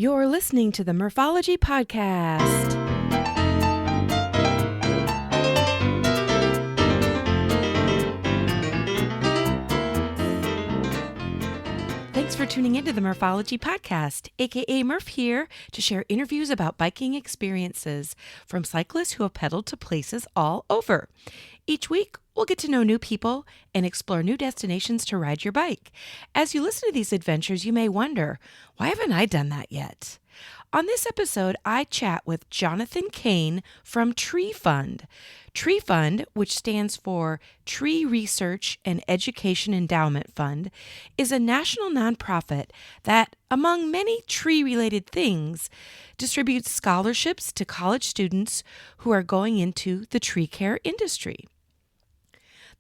You're listening to the Murphology Podcast. Thanks for tuning into the Murphology Podcast, aka Murph here to share interviews about biking experiences from cyclists who have pedaled to places all over. Each week, we'll get to know new people and explore new destinations to ride your bike. As you listen to these adventures, you may wonder, why haven't I done that yet? On this episode, I chat with Jonathan Kane from Tree Fund. Tree Fund, which stands for Tree Research and Education Endowment Fund, is a national nonprofit that, among many tree-related things, distributes scholarships to college students who are going into the tree care industry.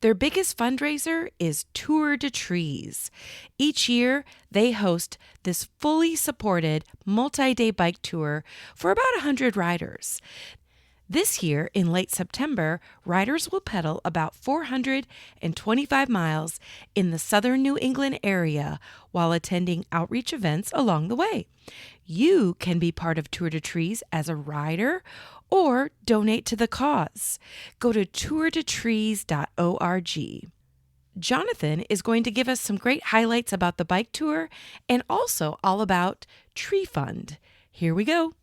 Their biggest fundraiser is Tour de Trees. Each year, they host this fully supported multi-day bike tour for about 100 riders. This year, in late September, riders will pedal about 425 miles in the southern New England area while attending outreach events along the way. You can be part of Tour de Trees as a rider or donate to the cause. Go to tourdetrees.org. Jonathan is going to give us some great highlights about the bike tour and also all about Tree Fund. Here we go.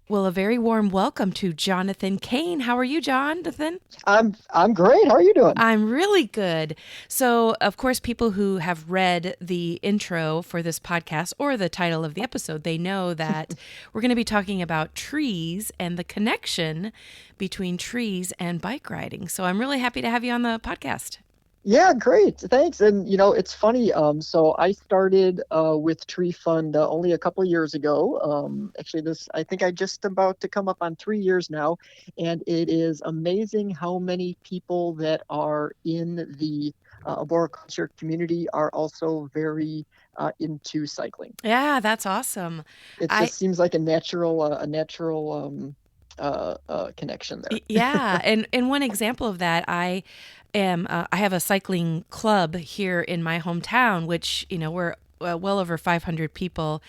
Well, a very warm welcome to Jonathan Kane. How are you, Jonathan? I'm great. How are you doing? I'm really good. So, of course, people who have read the intro for this podcast or the title of the episode, they know that we're going to be talking about trees and the connection between trees and bike riding. So I'm really happy to have you on the podcast. Yeah, great. Thanks. And it's funny. So I started with Tree Fund only a couple of years ago. Actually, I think I just about to come up on 3 years now, and it is amazing how many people that are in the arboriculture community are also very into cycling. Yeah, that's awesome. It just seems like a natural connection there. Yeah, and one example of that, I have a cycling club here in my hometown, which we're well over 500 people,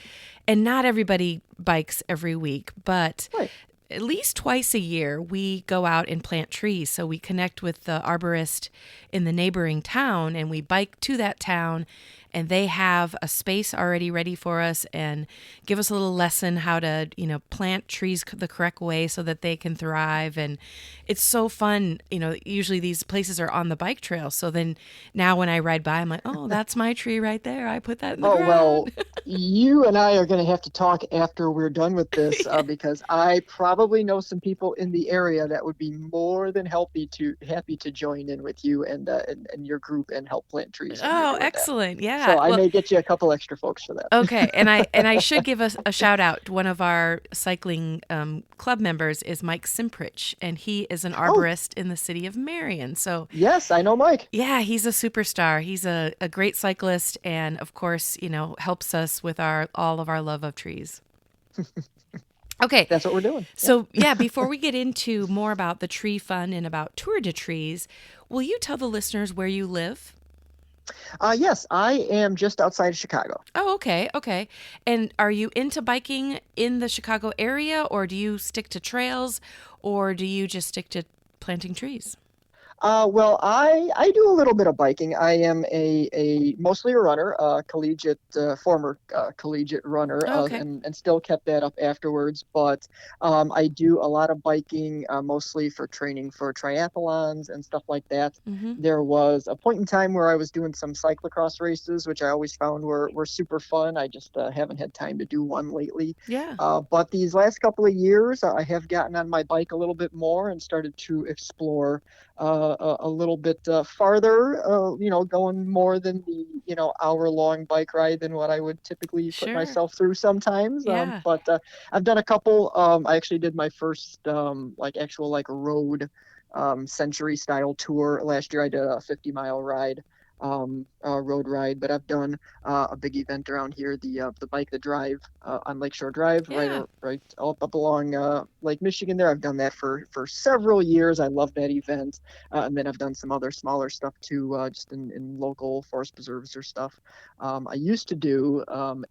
and not everybody bikes every week, but Right. at least twice a year we go out and plant trees. So we connect with the arborist in the neighboring town, and we bike to that town. And they have a space already ready for us and give us a little lesson how to, plant trees the correct way so that they can thrive. And it's so fun. Usually these places are on the bike trail. So then now when I ride by, I'm like, oh, that's my tree right there. I put that in the ground. Well, you and I are going to have to talk after we're done with this because I probably know some people in the area that would be more than happy to join in with you and your group and help plant trees. Oh, excellent. Yeah. So I may get you a couple extra folks for that. Okay. And I should give us a shout out. One of our cycling club members is Mike Simprich, and he is an arborist in the city of Marion. So yes, I know Mike. Yeah, he's a superstar. He's a great cyclist, and of course, helps us with all of our love of trees. Okay. That's what we're doing. So, before we get into more about the Tree Fund and about Tour de Trees, will you tell the listeners where you live? Yes, I am just outside of Chicago. Oh, okay. Okay. And are you into biking in the Chicago area, or do you stick to trails, or do you just stick to planting trees? Well, I do a little bit of biking. I am a mostly a runner, former collegiate runner, Okay. and still kept that up afterwards. But I do a lot of biking, mostly for training for triathlons and stuff like that. Mm-hmm. There was a point in time where I was doing some cyclocross races, which I always found were super fun. I just haven't had time to do one lately. Yeah. But these last couple of years, I have gotten on my bike a little bit more and started to explore a little bit farther, going more than the, hour-long bike ride than what I would typically put myself through sometimes. Yeah. But I've done a couple. I actually did my first actual road century style tour last year. I did a 50-mile ride road ride, but I've done a big event around here, the Bike the Drive on Lakeshore Drive, Yeah. right up along Lake Michigan. There, I've done that for several years. I love that event, and then I've done some other smaller stuff too, just in local forest preserves or stuff. I used to do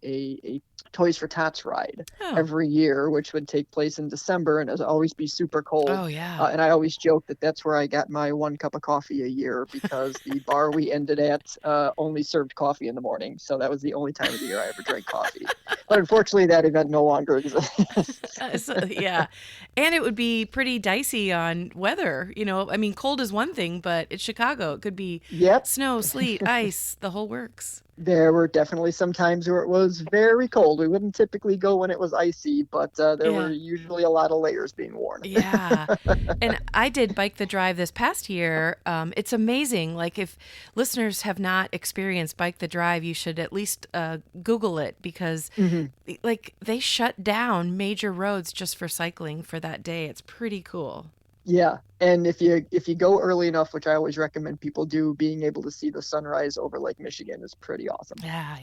a Toys for Tots ride Oh. every year, which would take place in December, and it would always be super cold. Oh, yeah. And I always joke that that's where I got my 1 cup of coffee a year, because the bar we ended at only served coffee in the morning. So that was the only time of the year I ever drank coffee. But unfortunately, that event no longer exists. Yeah. And it would be pretty dicey on weather. I mean, cold is one thing, but it's Chicago. It could be Yep. snow, sleet, ice, the whole works. There were definitely some times where it was very cold. We wouldn't typically go when it was icy, but there were Yeah. usually a lot of layers being worn. Yeah. And I did Bike the Drive this past year. It's amazing. Like, if listeners have not experienced Bike the Drive, you should at least Google it, because Mhm. like they shut down major roads just for cycling for that day. It's pretty cool. Yeah, and if you go early enough, which I always recommend people do, being able to see the sunrise over Lake Michigan is pretty awesome. Yeah.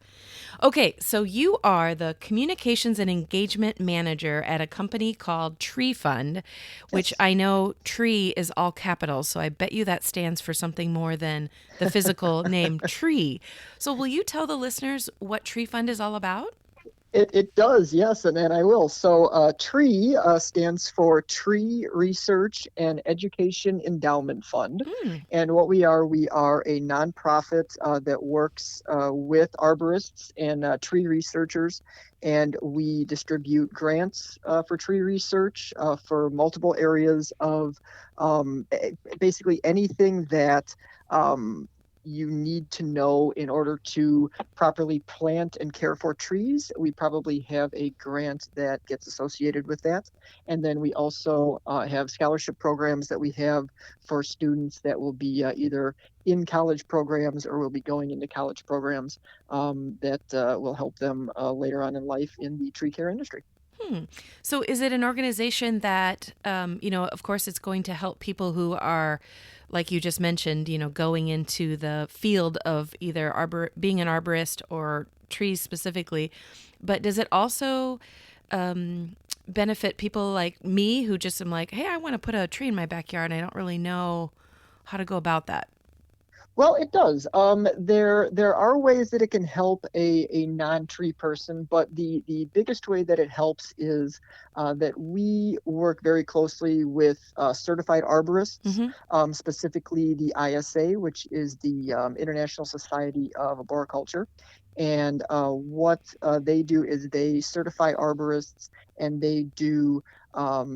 Okay, so you are the communications and engagement manager at a company called Tree Fund, which Yes. I know tree is all capitals, so I bet you that stands for something more than the physical name tree. So will you tell the listeners what Tree Fund is all about? It does, yes, and I will. So, TREE stands for Tree Research and Education Endowment Fund. Hmm. And what we are a nonprofit that works with arborists and tree researchers, and we distribute grants for tree research for multiple areas of basically anything that you need to know in order to properly plant and care for trees. We probably have a grant that gets associated with that. And then we also have scholarship programs that we have for students that will be either in college programs or will be going into college programs that will help them later on in life in the tree care industry. Hmm. So is it an organization that, of course, it's going to help people who are, like you just mentioned, going into the field of either being an arborist or trees specifically, but does it also benefit people like me who just am like, hey, I want to put a tree in my backyard and I don't really know how to go about that? Well, it does. There are ways that it can help a non-tree person, but the biggest way that it helps is that we work very closely with certified arborists, Mm-hmm. specifically the ISA, which is the International Society of Arboriculture. And what they do is they certify arborists, and they do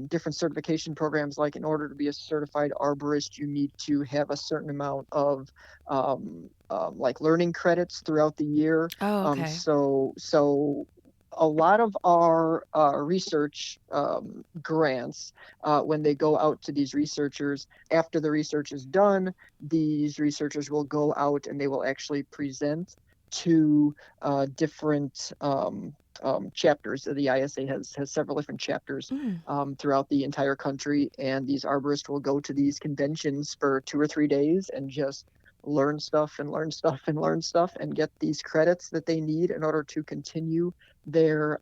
different certification programs. Like, in order to be a certified arborist, you need to have a certain amount of like learning credits throughout the year. Oh, okay. So a lot of our research grants, when they go out to these researchers, after the research is done, these researchers will go out and they will actually present to different chapters. The ISA has several different chapters Mm. throughout the entire country, and these arborists will go to these conventions for 2 or 3 days and just learn stuff and learn stuff and learn stuff and get these credits that they need in order to continue their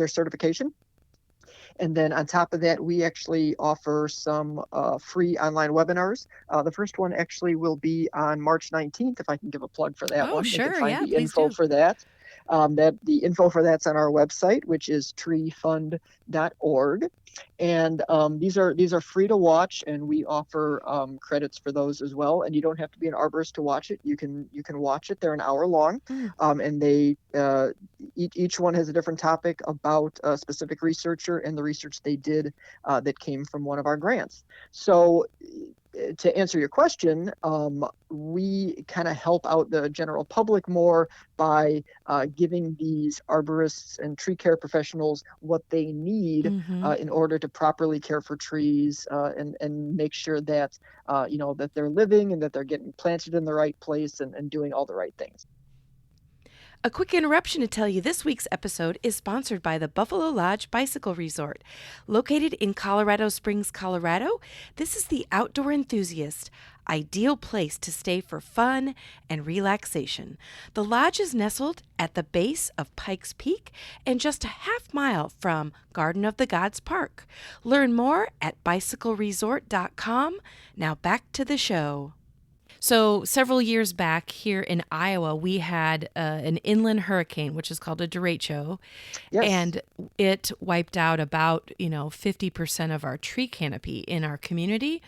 certification. And then on top of that, we actually offer some free online webinars. The first one actually will be on March 19th, if I can give a plug for that Oh, one. They can sure. find Yeah, the please info do. for that. The info for that's on our website, which is treefund.org. And these are free to watch, and we offer credits for those as well. And you don't have to be an arborist to watch it. You can watch it. They're an hour long, Mm. and they each one has a different topic about a specific researcher and the research they did that came from one of our grants. So, to answer your question, we kind of help out the general public more by giving these arborists and tree care professionals what they need Mm-hmm. in order to properly care for trees, and make sure that that they're living and that they're getting planted in the right place, and doing all the right things. A quick interruption to tell you this week's episode is sponsored by the Buffalo Lodge Bicycle Resort. Located in Colorado Springs, Colorado, this is the outdoor enthusiast. ideal place to stay for fun and relaxation. The lodge is nestled at the base of Pikes Peak and just a half mile from Garden of the Gods Park. Learn more at bicycleresort.com. Now back to the show. So, several years back here in Iowa, we had an inland hurricane, which is called a derecho, Yes. and it wiped out about 50% of our tree canopy in our community,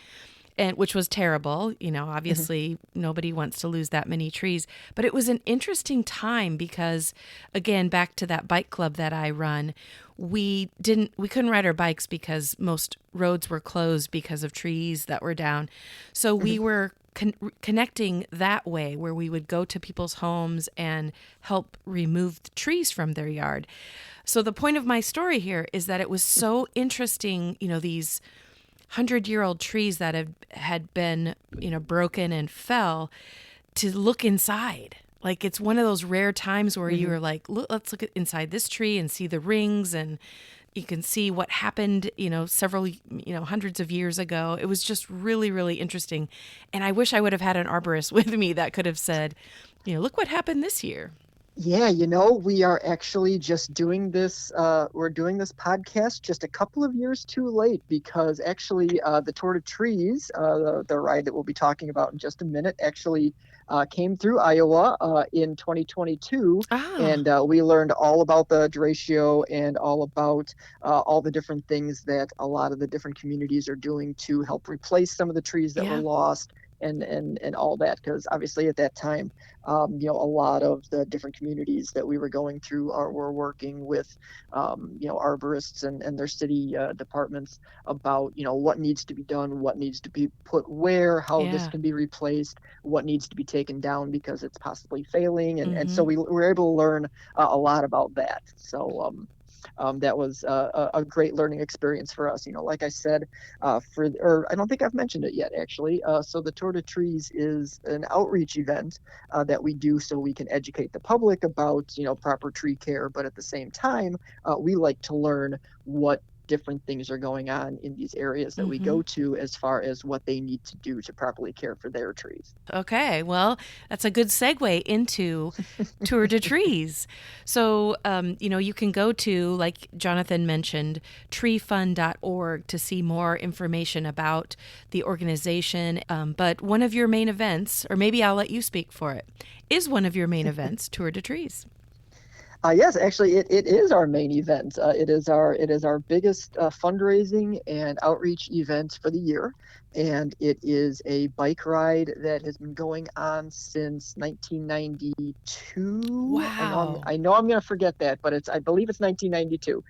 and which was terrible. Mhm. Obviously nobody wants to lose that many trees, but it was an interesting time because, again, back to that bike club that I run, we couldn't ride our bikes because most roads were closed because of trees that were down. So we Mhm. were connecting that way, where we would go to people's homes and help remove the trees from their yard. So the point of my story here is that it was so interesting, these 100-year-old trees that had been, broken and fell, to look inside. Like, it's one of those rare times where you Mhm. are like, look, let's look inside this tree and see the rings, and you can see what happened, several, hundreds of years ago. It was just really, really interesting. And I wish I would have had an arborist with me that could have said, look what happened this year. Yeah, we are actually just doing this. We're doing this podcast just a couple of years too late because actually, the Tour de Trees, the ride that we'll be talking about in just a minute, actually came through Iowa in 2022, Ah, and we learned all about the derecho and all about all the different things that a lot of the different communities are doing to help replace some of the trees that were yeah. lost. And all that, because obviously at that time, a lot of the different communities that we were going through were working with, arborists and their city departments about, what needs to be done, what needs to be put where, how this Yeah. can be replaced, what needs to be taken down because it's possibly failing. And so Mm-hmm. we were able to learn a lot about that. So, that was a great learning experience for us. Like I said, or I don't think I've mentioned it yet, actually. So the Tour de Trees is an outreach event that we do so we can educate the public about, proper tree care. But at the same time, we like to learn what different things are going on in these areas that we Mm-hmm. go to as far as what they need to do to properly care for their trees. Okay, well, that's a good segue into Tour de Trees. So, you can go to, like Jonathan mentioned, treefund.org to see more information about the organization. But one of your main events, or maybe I'll let you speak for it, is one of your main events, Tour de Trees. Yes, actually, it is our main event. It is our biggest fundraising and outreach event for the year, and it is a bike ride that has been going on since 1992. I know I'm Wow. I know I'm going to forget that, but I believe it's 1992.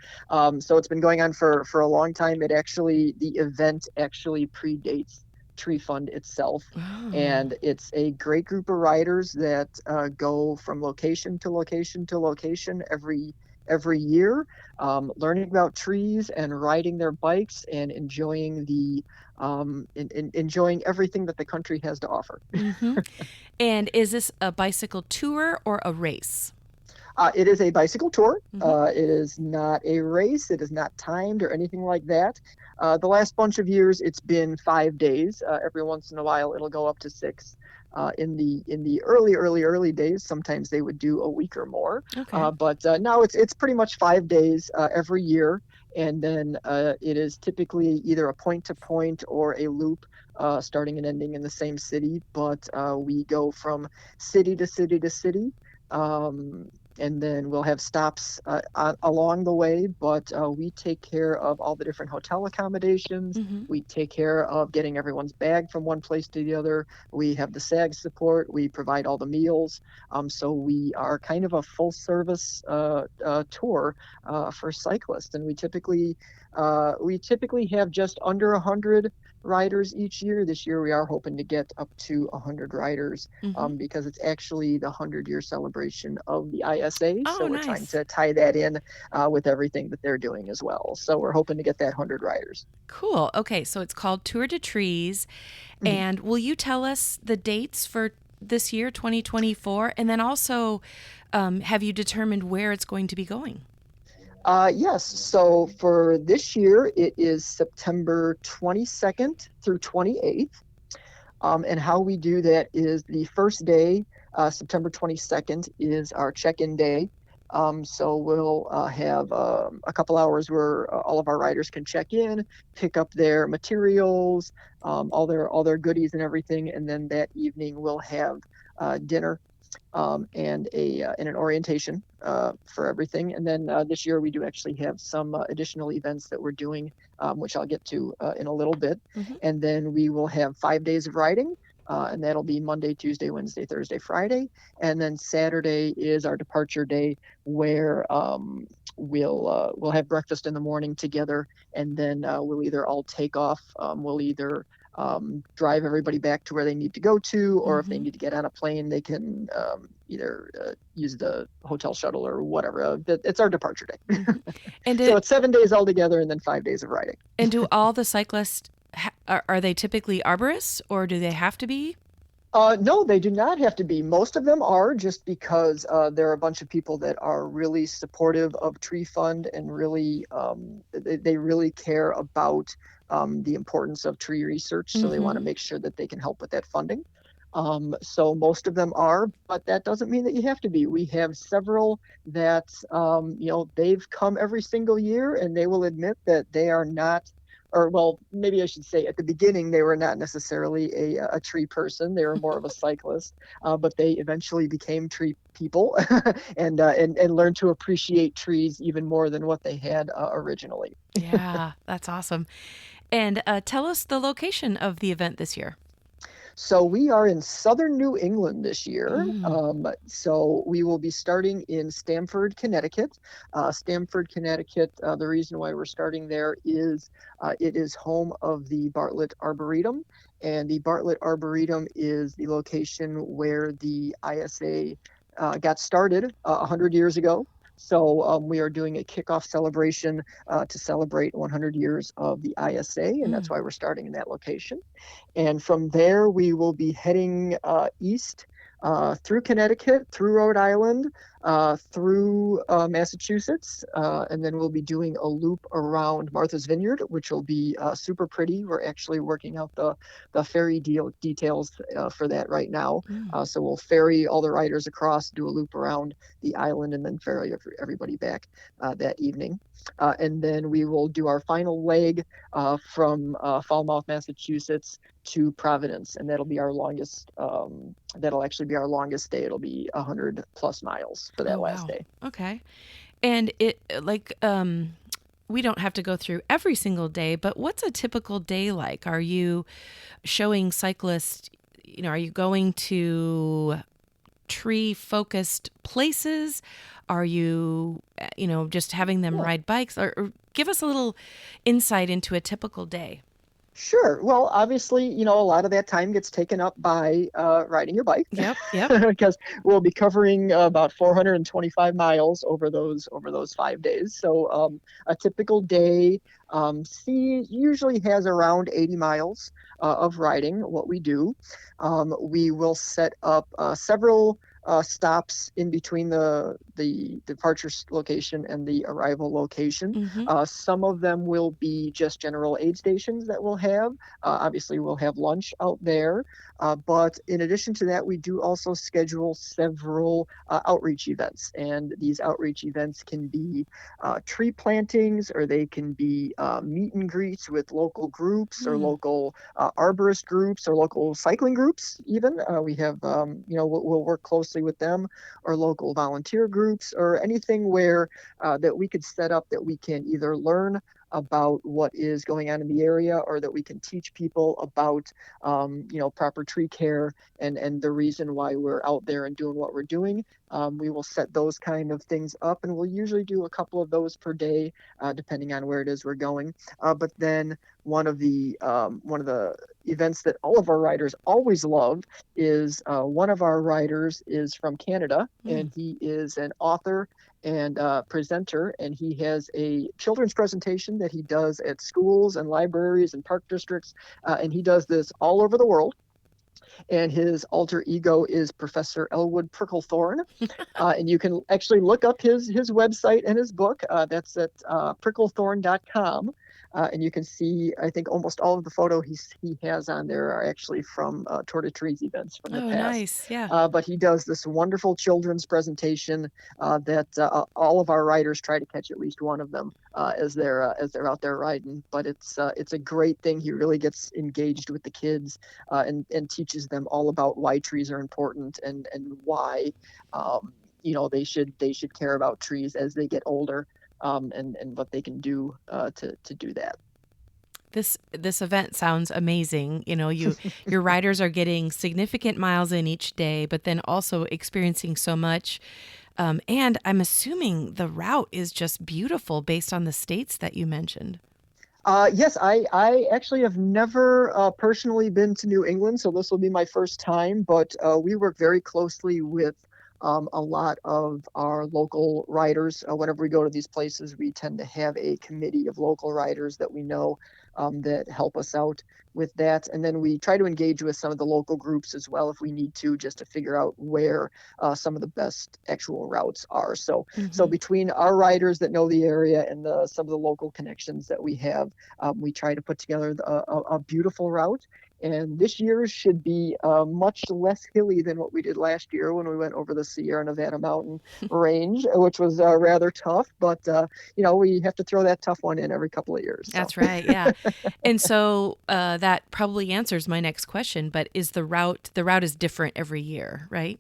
So it's been going on for a long time. The event actually predates Tree Fund itself. Oh, And it's a great group of riders that go from location to location to location every year, learning about trees and riding their bikes and enjoying enjoying everything that the country has to offer. mm-hmm. And is this a bicycle tour or a race? It is a bicycle tour. Mm-hmm. It is not a race. It is not timed or anything like that. The last bunch of years, it's been 5 days. Every once in a while, it'll go up to six. In the early days, sometimes they would do a week or more. Okay. But now it's pretty much 5 days every year, and then it is typically either a point to point or a loop. Starting and ending in the same city, but we go from city to city to city. Um, and then we'll have stops along the way, but we take care of all the different hotel accommodations. Mm-hmm. We take care of getting everyone's bag from one place to the other. We have the SAG support. We provide all the meals. So we are kind of a full service tour for cyclists, and we typically have just under 100 riders each year. This year we are hoping to get up to 100 riders, Mm-hmm. because it's actually the 100-year celebration of the ISA. So Oh, we're trying nice. to tie that in with everything that they're doing as well. So we're hoping to get that 100 riders. Cool. Okay, so it's called Tour de Trees. Mhm. And will you tell us the dates for this year, 2024? And then also, have you determined where it's going to be going? Yes. So for this year, it is September 22nd through 28th. And how we do that is the first day, September 22nd, is our check-in day. So we'll have a couple hours where all of our riders can check in, pick up their materials, all their goodies and everything, and then that evening we'll have dinner and an orientation for everything. And then this year we do actually have some additional events that we're doing, which I'll get to in a little bit. Hmm. And then we will have 5 days of riding. And that'll be Monday, Tuesday, Wednesday, Thursday, Friday. And then Saturday is our departure day, where we'll have breakfast in the morning together, and then we'll either all take off. We'll either drive everybody back to where they need to go to, or if they Hmm. need to get on a plane, they can either use the hotel shuttle or whatever. It's our departure day. Hmm. And So it's 7 days altogether, and then 5 days of riding. do all the cyclists are they typically arborists, or do they have to be? No, they do not have to be. Most of them are, just because there are a bunch of people that are really supportive of Tree Fund, and really they really care about the importance of tree research. So they want to Hmm. make sure that they can help with that funding. So most of them are, but that doesn't mean that you have to be. We have several that they've come every single year, and they will admit that they are not, or well, maybe I should say at the beginning, they were not necessarily a tree person. They were more of a cyclist, but they eventually became tree people and learned to appreciate trees even more than what they had originally. Yeah, that's awesome. And tell us the location of the event this year. So we are in southern New England this year. Mm. So we will be starting in Stamford, Connecticut. Stamford, Connecticut, the reason why we're starting there is it is home of the Bartlett Arboretum. And the Bartlett Arboretum is the location where the ISA got started 100 years ago. So we are doing a kickoff celebration to celebrate 100 years of the ISA, and that's Mm. why we're starting in that location. And from there, we will be heading east through Connecticut, through Rhode Island, through Massachusetts, and then we'll be doing a loop around Martha's Vineyard, which will be super pretty. We're actually working out the ferry details for that right now. Mm. So we'll ferry all the riders across, do a loop around the island, and then ferry everybody back that evening. And then we will do our final leg from Falmouth, Massachusetts to Providence, and that'll be our longest. That'll actually be our longest day. It'll be 100+ miles for Oh, that last wow. day. Okay. And it we don't have to go through every single day, but what's a typical day like? Are you showing cyclists, are you going to tree focused places? Are you, just having them Yeah. ride bikes, or give us a little insight into a typical day? Sure. Well, obviously, a lot of that time gets taken up by riding your bike, Yep. Yep. because we'll be covering about 425 miles over those 5 days. So a typical day usually has around 80 miles of riding. What we do, we will set up several stops in between the departure location and the arrival location. Mm-hmm. Some of them will be just general aid stations that we'll have. Obviously, we'll have lunch out there. But in addition to that, we do also schedule several outreach events. And these outreach events can be tree plantings, or they can be meet and greets with local groups, or Mm. local arborist groups, or local cycling groups, even. We have, we'll work closely with them, or local volunteer groups, or anything where that we could set up that we can either learn about what is going on in the area, or that we can teach people about proper tree care, and the reason why we're out there and doing what we're doing. We will set those kind of things up, and we'll usually do a couple of those per day, depending on where it is we're going. But then one of the events that all of our riders always love is one of our riders is from Canada, Mm. and he is an author and presenter, and he has a children's presentation that he does at schools and libraries and park districts, and he does this all over the world. And his alter ego is Professor Elwood Pricklethorne. And you can actually look up his website and his book. That's at pricklethorne.com. And you can see, I think almost all of the photo he has on there are actually from Tour de Trees events from the Oh, past. nice. Yeah. But he does this wonderful children's presentation that all of our riders try to catch at least one of them as they're out there riding. But it's a great thing. He really gets engaged with the kids and teaches them all about why trees are important and why they should care about trees as they get older, and what they can do to do that. This event sounds amazing. Your riders are getting significant miles in each day, but then also experiencing so much. And I'm assuming the route is just beautiful based on the states that you mentioned. Yes, I actually have never personally been to New England, so this will be my first time. But we work very closely with a lot of our local riders. Whenever we go to these places, we tend to have a committee of local riders that we know that help us out with that. And then we try to engage with some of the local groups as well if we need to, just to figure out where some of the best actual routes are. So Hmm. between our riders that know the area and some of the local connections that we have, we try to put together a beautiful route. And this year should be much less hilly than what we did last year when we went over the Sierra Nevada mountain range, which was rather tough. But we have to throw that tough one in every couple of years. So That's right. Yeah. And so that probably answers my next question, but is the route is different every year, right?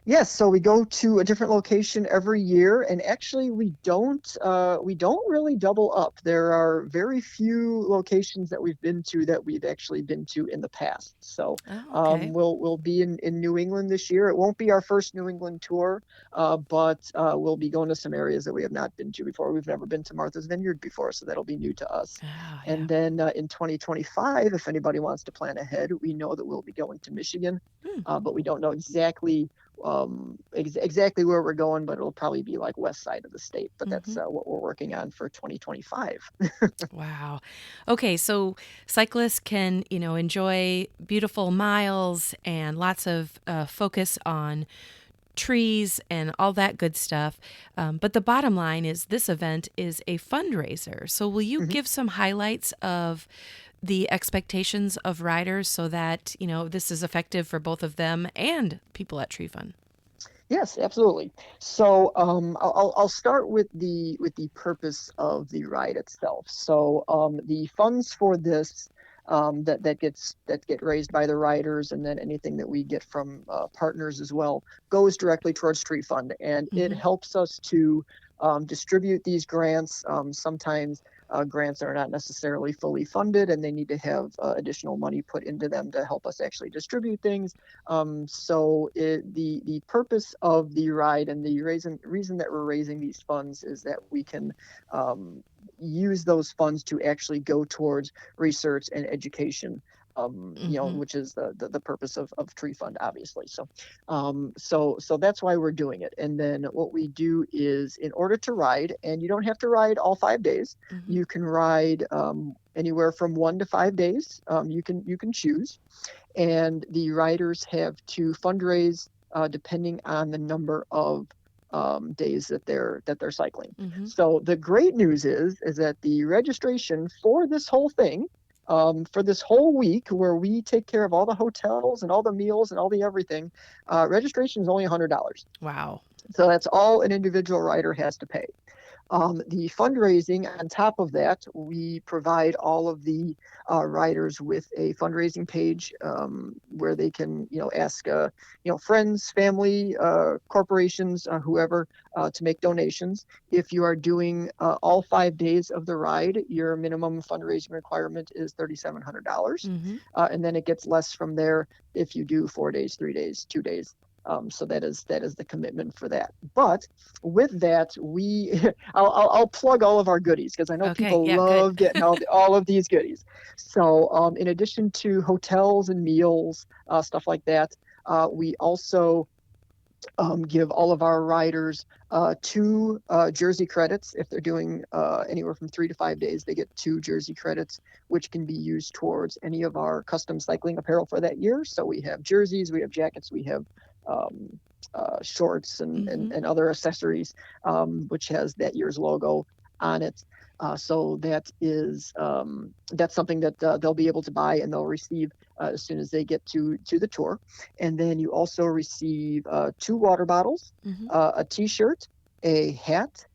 yes, so we go to a different location every year, and actually we don't really double up. There are very few locations that we've been to that we've actually been to in the past. So Oh, okay. we'll be in New England this year. It won't be our first New England tour, but we'll be going to some areas that we have not been to before. We've never been to Martha's Vineyard before, so that'll be new to us. Oh, yeah. And then in 2025, if anybody wants to plan ahead, we know that we'll be going to Michigan, Hmm. but we don't know exactly where we're going, but it'll probably be like west side of the state. But that's Hmm. what we're working on for 2025. Wow. Okay, so cyclists can, enjoy beautiful miles and lots of focus on trees and all that good stuff. But the bottom line is this event is a fundraiser. So will you Mhm. give some highlights of the expectations of riders so that, this is effective for both of them and people at Tree Fund? Yes, absolutely. So I'll start with the purpose of the ride itself. So the funds for this that get raised by the riders, and then anything that we get from partners as well, goes directly towards Tree Fund, and it Hmm. helps us to distribute these grants. Sometimes grants are not necessarily fully funded, and they need to have additional money put into them to help us actually distribute things. The purpose of the ride and the reason that we're raising these funds is that we can um, use those funds to actually go towards research and education. Hmm. Which is the purpose of Tree Fund, obviously. So that's why we're doing it. And then what we do is, in order to ride, and you don't have to ride all 5 days, Hmm. you can ride anywhere from 1 to 5 days. You can choose, and the riders have to fundraise depending on the number of days that they're cycling. Hmm. So the great news is that the registration for this whole thing, for this whole week, where we take care of all the hotels and all the meals and all the everything, registration is only $100. Wow. So that's all an individual rider has to pay. The fundraising, on top of that, we provide all of the riders with a fundraising page where they can, ask, friends, family, corporations, whoever, to make donations. If you are doing all 5 days of the ride, your minimum fundraising requirement is $3,700, Hmm. and then it gets less from there if you do 4 days, 3 days, 2 days. So that is the commitment for that. But with that, I'll plug all of our goodies because I know Okay. people Yeah, good. love getting all of these goodies. So in addition to hotels and meals, stuff like that, we also give all of our riders two jersey credits. If they're doing anywhere from 3 to 5 days, they get two jersey credits, which can be used towards any of our custom cycling apparel for that year. So we have jerseys, we have jackets, we have shorts and, and, Hmm. and other accessories, which has that year's logo. on it. So that's something that they'll be able to buy and they'll receive as soon as they get to the tour. And then you also receive 2 water bottles, Hmm. a T-shirt, a hat.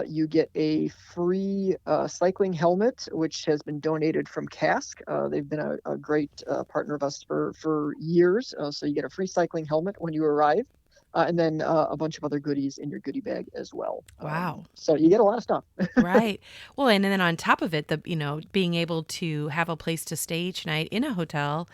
You get a free cycling helmet, which has been donated from Cask. They've been a great partner of us for years. So you get a free cycling helmet when you arrive, and then a bunch of other goodies in your goodie bag as well. Wow. So you get a lot of stuff. Right. Well, and then on top of it, being able to have a place to stay each night in a hotel,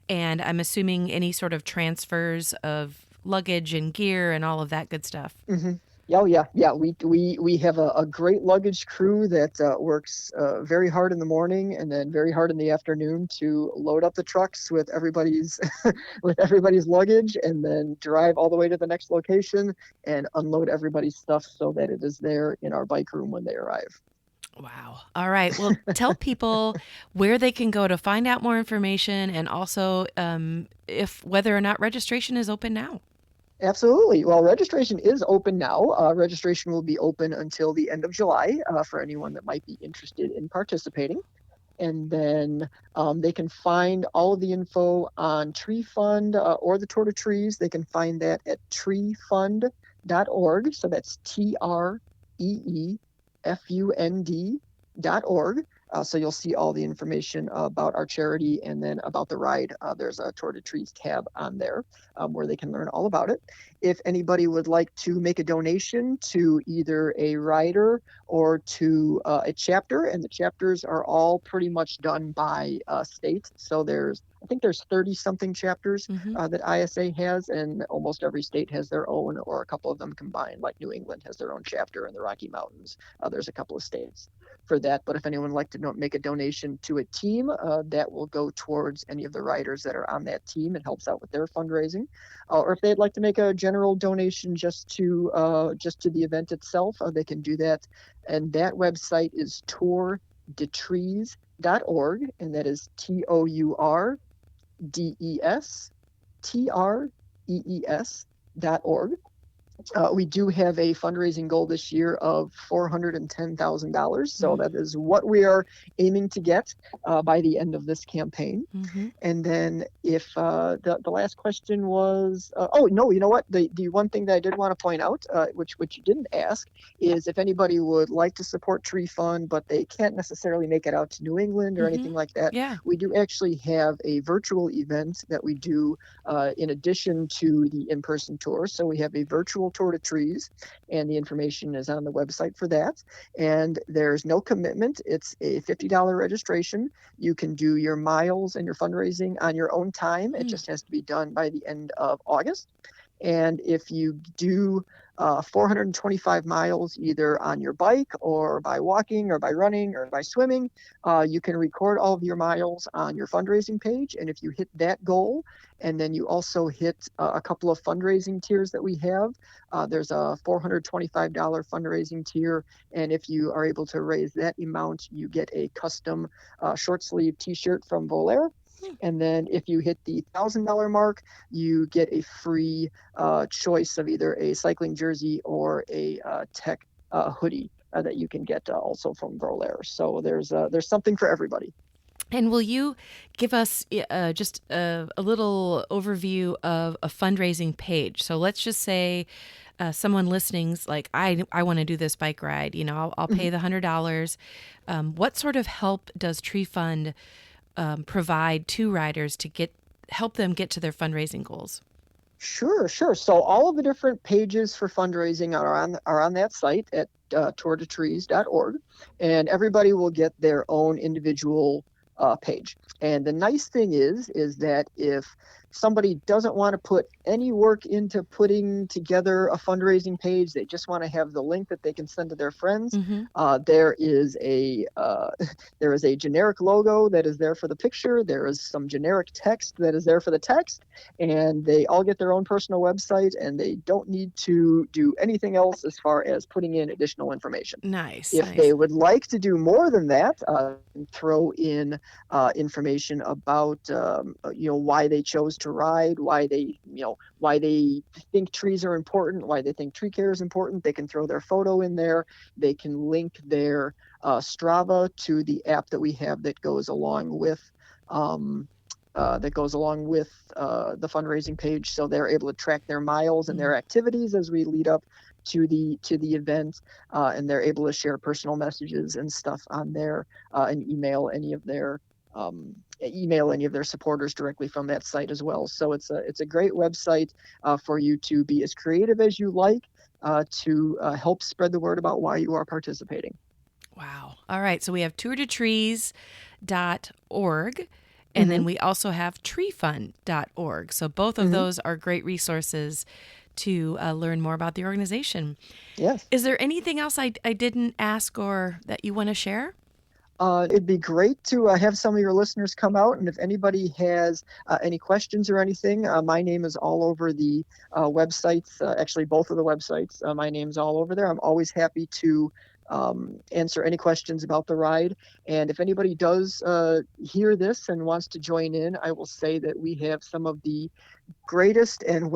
and I'm assuming any sort of transfers of luggage and gear and all of that good stuff. Hmm. Oh yeah. We have a great luggage crew that works very hard in the morning and then very hard in the afternoon to load up the trucks with everybody's with everybody's luggage, and then drive all the way to the next location and unload everybody's stuff so that it is there in our bike room when they arrive. Wow. All right. Well, tell people where they can go to find out more information, and also if whether or not registration is open now. Absolutely. Well, registration is open now. Registration will be open until the end of July for anyone that might be interested in participating. And then they can find all of the info on Tree Fund or the Tour de Trees. They can find that at treefund.org. So that's TREEFUND.org. So you'll see all the information about our charity and then about the ride. There's a Tour de Trees tab on there where they can learn all about it. If anybody would like to make a donation to either a rider or to a chapter, and the chapters are all pretty much done by state. So I think there's 30 something chapters Hmm. that ISA has, and almost every state has their own, or a couple of them combined. Like New England has their own chapter in the Rocky Mountains. There's a couple of states for that. But if anyone would like to make a donation to a team, that will go towards any of the riders that are on that team and helps out with their fundraising. Or if they'd like to make a general donation just to the event itself, they can do that. And that website is tourdetrees.org, and that is TOURDESTREES.org. We do have a fundraising goal this year of $410,000. So that is what we are aiming to get by the end of this campaign. Hmm. And then if the last question was, no, you know what? The one thing that I did want to point out, which you didn't ask, is if anybody would like to support Tree Fund, but they can't necessarily make it out to New England or Hmm. anything like that, Yeah. we do actually have a virtual event that we do in addition to the in-person tour. So we have a virtual Tour de Trees, and the information is on the website for that. And there's no commitment. It's a $50 registration. You can do your miles and your fundraising on your own time. It just has to be done by the end of August. And if you do 425 miles either on your bike or by walking or by running or by swimming, you can record all of your miles on your fundraising page. And if you hit that goal, and then you also hit a couple of fundraising tiers that we have, there's a $425 fundraising tier. And if you are able to raise that amount, you get a custom short sleeve T-shirt from Volair. And then if you hit the $1,000 mark, you get a free choice of either a cycling jersey or a tech hoodie that you can get also from Volair. So there's something for everybody. And will you give us just a little overview of a fundraising page? So let's just say someone listening's like, I want to do this bike ride. I'll pay the $100. What sort of help does Tree Fund provide to riders to help them get to their fundraising goals? Sure. So all of the different pages for fundraising are on that site at tourdetrees.org, and everybody will get their own individual page. And the nice thing is that if somebody doesn't want to put any work into putting together a fundraising page, they just want to have the link that they can send to their friends. Mm-hmm. There is a generic logo that is there for the picture. There is some generic text that is there for the text, and they all get their own personal website, and they don't need to do anything else as far as putting in additional information. Nice. If they would like to do more than that, throw in information about why they chose to ride, why they think trees are important, why they think tree care is important. They can throw their photo in there. They can link their Strava to the app that we have that goes along with the fundraising page, so they're able to track their miles and their activities as we lead up to the event, and they're able to share personal messages and stuff on there, and email any of their supporters directly from that site as well. So it's a great website for you to be as creative as you like, to help spread the word about why you are participating. Wow. All right. So we have tourtotrees.org. And then we also have treefund.org. So both of those are great resources to learn more about the organization. Yes. Is there anything else I didn't ask or that you want to share? It'd be great to have some of your listeners come out. And if anybody has any questions or anything, my name is all over the websites, actually both of the websites. My name's all over there. I'm always happy to answer any questions about the ride. And if anybody does hear this and wants to join in, I will say that we have some of the greatest and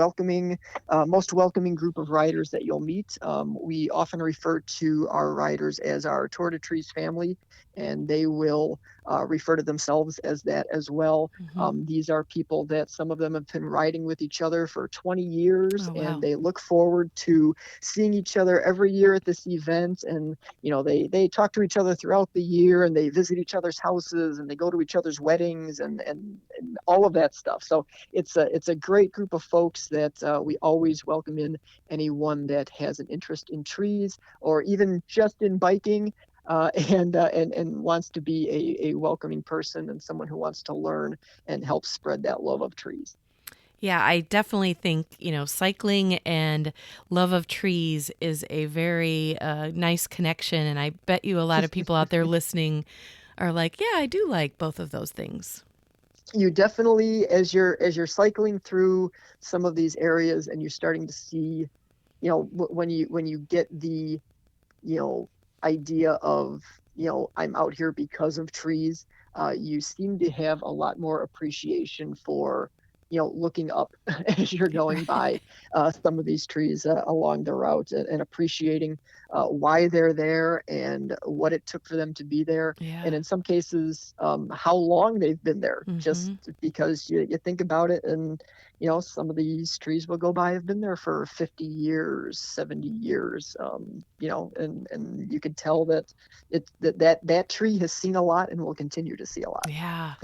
most welcoming group of riders that you'll meet. We often refer to our riders as our Tour de Trees family, and they will refer to themselves as that as well. These are people that some of them have been riding with each other for 20 years, and they look forward to seeing each other every year at this event. And they talk to each other throughout the year, and they visit each other's houses, and they go to each other's weddings, and all of that stuff. So it's a great group of folks that we always welcome in anyone that has an interest in trees or even just in biking, and wants to be a welcoming person and someone who wants to learn and help spread that love of trees. Yeah, I definitely think, cycling and love of trees is a very nice connection. And I bet you a lot of people out there listening are like, yeah, I do like both of those things. You definitely, as you're cycling through some of these areas and you're starting to see, when you get the, idea of, I'm out here because of trees, you seem to have a lot more appreciation for, looking up as you're going by some of these trees along the route, and appreciating why they're there and what it took for them to be there. Yeah. And in some cases, how long they've been there, just because you think about it. And, some of these trees will go by, have been there for 50 years, 70 years, and you can tell that that tree has seen a lot and will continue to see a lot. Yeah.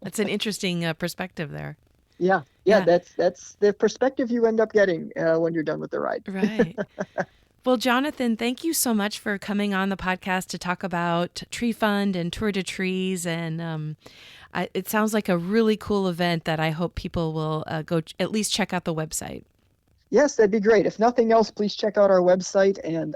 That's an interesting perspective there. Yeah. That's the perspective you end up getting when you're done with the ride. Right. Well, Jonathan, thank you so much for coming on the podcast to talk about Tree Fund and Tour de Trees. And it sounds like a really cool event that I hope people will go at least check out the website. Yes, that'd be great. If nothing else, please check out our website and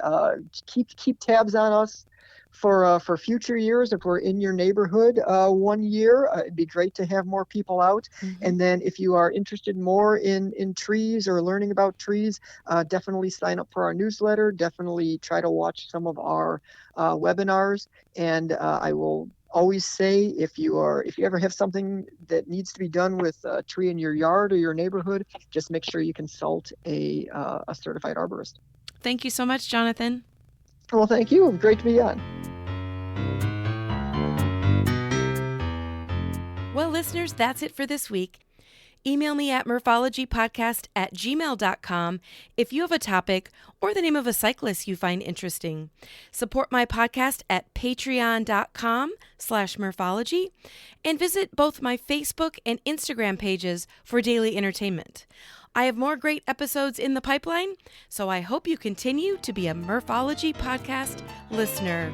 keep tabs on us for future years. If we're in your neighborhood one year, it'd be great to have more people out. And then if you are interested more in trees or learning about trees, definitely sign up for our newsletter. Definitely try to watch some of our webinars. And I will always say, if you ever have something that needs to be done with a tree in your yard or your neighborhood, just make sure you consult a certified arborist. Thank you so much, Jonathan. Well, thank you. Great to be on. Well, listeners, that's it for this week. Email me at murphologypodcast@gmail.com if you have a topic or the name of a cyclist you find interesting. Support my podcast at patreon.com/murphology and visit both my Facebook and Instagram pages for daily entertainment. I have more great episodes in the pipeline, so I hope you continue to be a Murphology podcast listener.